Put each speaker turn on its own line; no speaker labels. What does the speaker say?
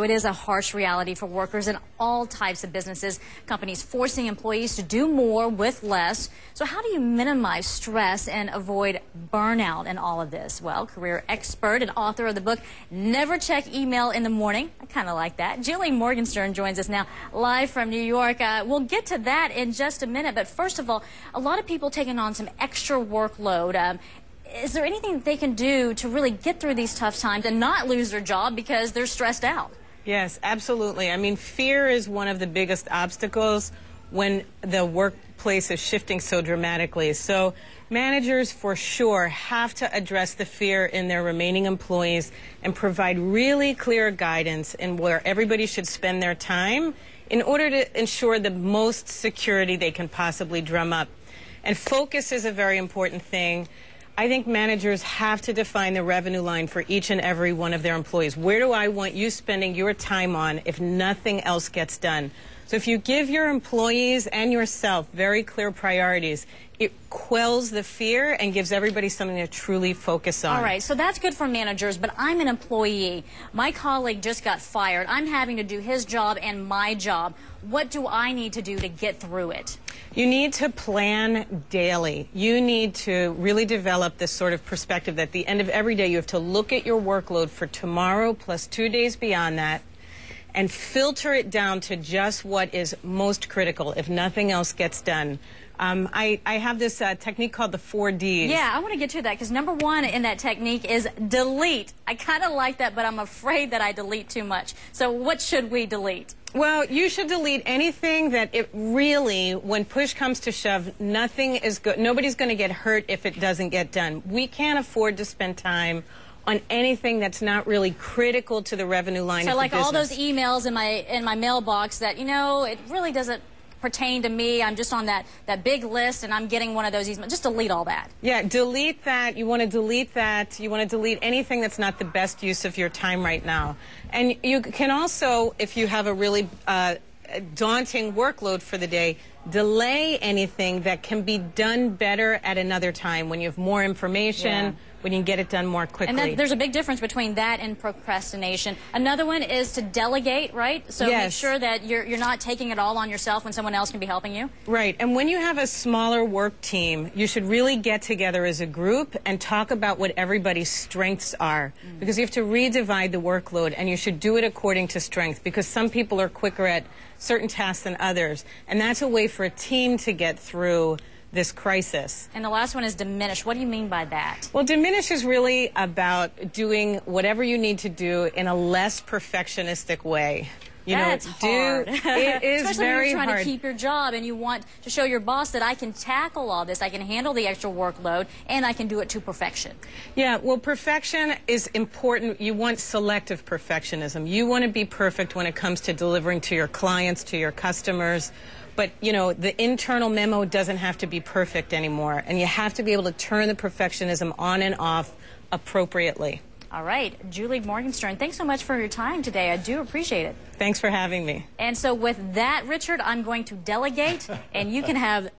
it is a harsh reality for workers in all types of businesses. Companies forcing employees to do more with less. So how do you minimize stress and avoid burnout in all of this? Well, career expert and author of the book, Never Check Email in the Morning. I kind of like that. Julie Morgenstern joins us now live from New York. We'll get to that in just a minute. But first of all, a lot of people taking on some extra workload. Is there anything that they can do to really get through these tough times and not lose their job because they're stressed out?
Yes, absolutely. I mean, fear is one of the biggest obstacles when the workplace is shifting so dramatically. So managers for sure have to address the fear in their remaining employees and provide really clear guidance in where everybody should spend their time in order to ensure the most security they can possibly drum up. And focus is a very important thing. I think managers have to define the revenue line for each and every one of their employees. Where do I want you spending your time on if nothing else gets done? So if you give your employees and yourself very clear priorities, it quells the fear and gives everybody something to truly focus on.
All right, so that's good for managers, but I'm an employee. My colleague just got fired. I'm having to do his job and my job. What do I need to do to get through it?
You need to plan daily. You need to really develop this sort of perspective that at the end of every day you have to look at your workload for tomorrow plus 2 days beyond that and filter it down to just what is most critical if nothing else gets done. I have this technique called the 4 Ds.
Yeah, I want to get to that because number one in that technique is delete. I kind of like that, but I'm afraid that I delete too much. So what should we delete?
Well, you should delete anything that it really, when push comes to shove, nothing is good. Nobody's going to get hurt if it doesn't get done. We can't afford to spend time on anything that's not really critical to the revenue line of the business.
So like all those emails in my mailbox that, you know, it really doesn't pertain to me. I'm just on that big list and I'm getting one of those emails. Just delete all that.
Yeah, delete that. You want to delete that. You want to delete anything that's not the best use of your time right now. And you can also, if you have a really daunting workload for the day, delay anything that can be done better at another time when you have more information, when you can get it done more quickly.
And there's a big difference between that and procrastination. Another one is to delegate, right? So
yes.
Make sure that you're not taking it all on yourself when someone else can be helping you.
Right. And when you have a smaller work team, you should really get together as a group and talk about what everybody's strengths are. Because you have to redivide the workload, and you should do it according to strength, because some people are quicker at certain tasks than others. And that's a way for a team to get through this crisis.
And the last one is diminish. What do you mean by that?
Well, diminish is really about doing whatever you need to do in a less perfectionistic way.
That's hard.
It is
Especially
very
when you're trying
hard.
to keep your job and you want to show your boss that I can tackle all this, I can handle the extra workload, and I can do it to perfection.
Yeah, well, perfection is important. You want selective perfectionism. You want to be perfect when it comes to delivering to your clients, to your customers. But, you know, the internal memo doesn't have to be perfect anymore, and you have to be able to turn the perfectionism on and off appropriately.
All right, Julie Morgenstern, thanks so much for your time today. I do appreciate it.
Thanks for having me.
And so with that, Richard, I'm going to delegate, and you can have